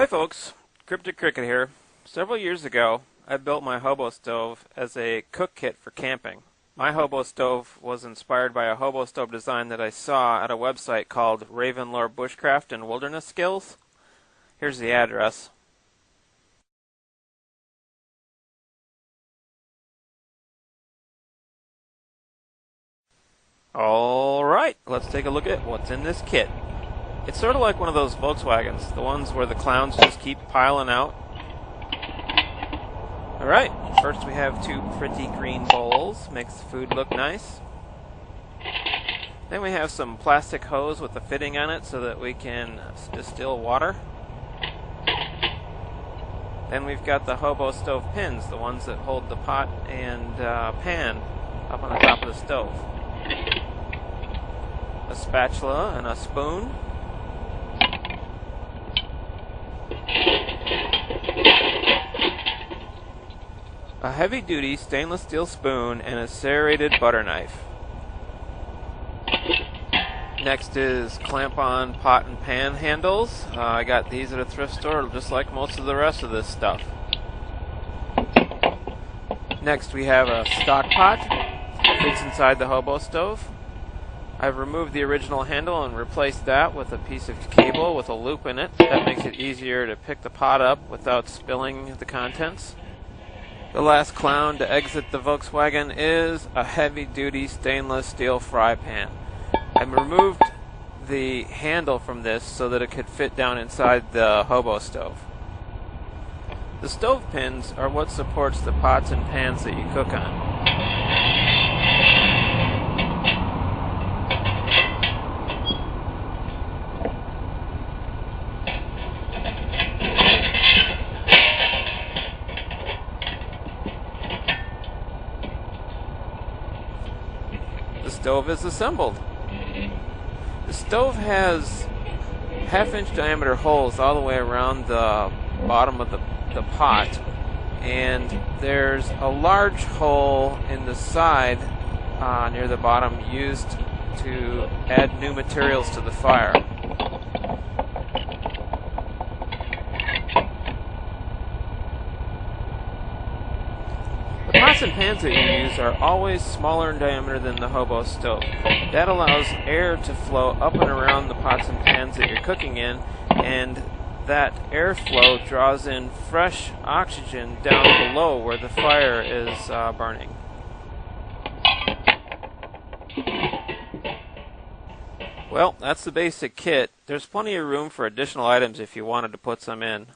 Hi folks, Cryptic Cricket here. Several years ago, I built my Hobo stove as a cook kit for camping. My Hobo stove was inspired by a Hobo stove design that I saw at a website called Ravenlore Bushcraft and Wilderness Skills. Here's the address. Alright, let's take a look at what's in this kit. It's sort of like one of those Volkswagens, the ones where the clowns just keep piling out. Alright, first we have two pretty green bowls, makes the food look nice. Then we have some plastic hose with a fitting on it so that we can distill water. Then we've got the Hobo stove pins, the ones that hold the pot and pan up on the top of the stove. A spatula and a spoon. A heavy-duty stainless steel spoon and a serrated butter knife. Next is clamp-on pot and pan handles. I got these at a thrift store just like most of the rest of this stuff. Next we have a stock pot. Fits inside the Hobo stove. I've removed the original handle and replaced that with a piece of cable with a loop in it. That makes it easier to pick the pot up without spilling the contents. The last clown to exit the Volkswagen is a heavy-duty stainless steel fry pan. I removed the handle from this so that it could fit down inside the Hobo stove. The stove pins are what supports the pots and pans that you cook on. The stove is assembled. The stove has half-inch diameter holes all the way around the bottom of the pot, and there's a large hole in the side near the bottom used to add new materials to the fire. The pots and pans that you use are always smaller in diameter than the Hobo stove. That allows air to flow up and around the pots and pans that you're cooking in, and that airflow draws in fresh oxygen down below where the fire is burning. Well, that's the basic kit. There's plenty of room for additional items if you wanted to put some in.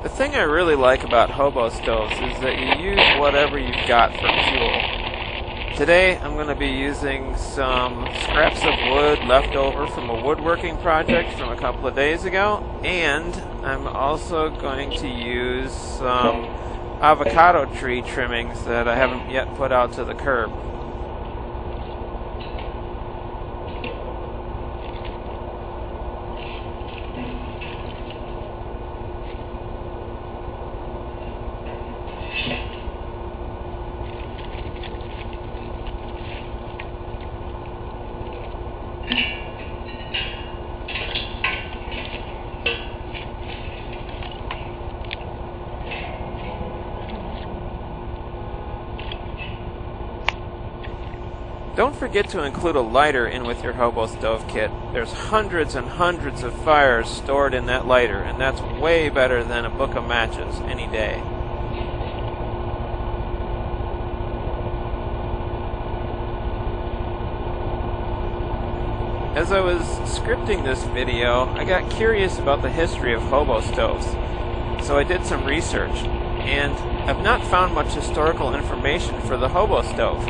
The thing I really like about Hobo stoves is that you use whatever you've got for fuel. Today I'm going to be using some scraps of wood left over from a woodworking project from a couple of days ago, and I'm also going to use some avocado tree trimmings that I haven't yet put out to the curb. Don't forget to include a lighter in with your Hobo stove kit. There's hundreds and hundreds of fires stored in that lighter, and that's way better than a book of matches any day. As I was scripting this video, I got curious about the history of Hobo stoves, so I did some research, and I've not found much historical information for the Hobo stove.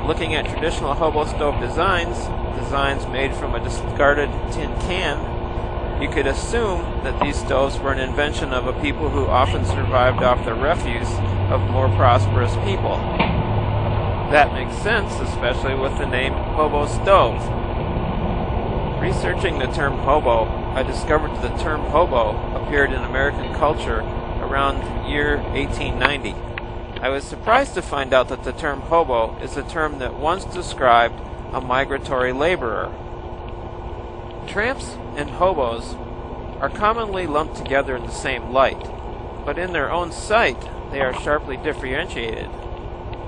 Looking at traditional Hobo stove designs made from a discarded tin can, you could assume that these stoves were an invention of a people who often survived off the refuse of more prosperous people. That makes sense, especially with the name Hobo stove. Researching the term hobo, I discovered the term hobo appeared in American culture around year 1890. I was surprised to find out that the term hobo is a term that once described a migratory laborer. Tramps and hobos are commonly lumped together in the same light, but in their own sight they are sharply differentiated.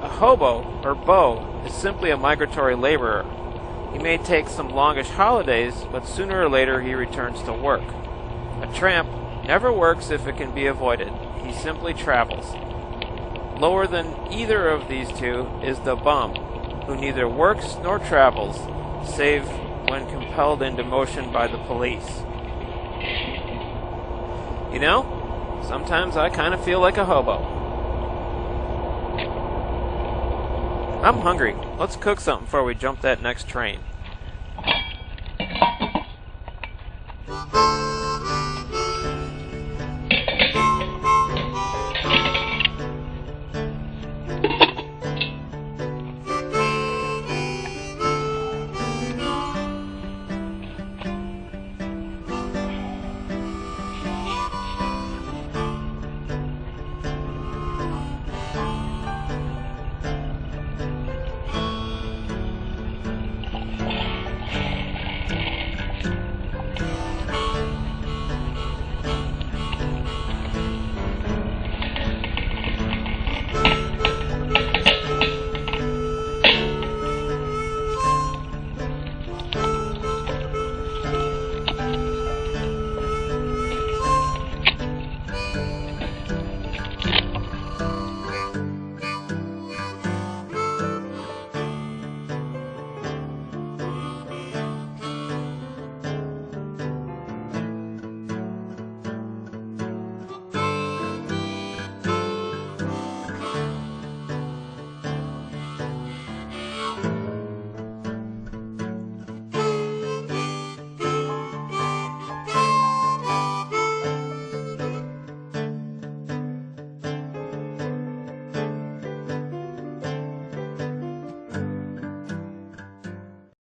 A hobo, or beau, is simply a migratory laborer. He may take some longish holidays, but sooner or later he returns to work. A tramp never works if it can be avoided. He simply travels. Lower than either of these two is the bum, who neither works nor travels, save when compelled into motion by the police. You know, sometimes I kind of feel like a hobo. I'm hungry. Let's cook something before we jump that next train.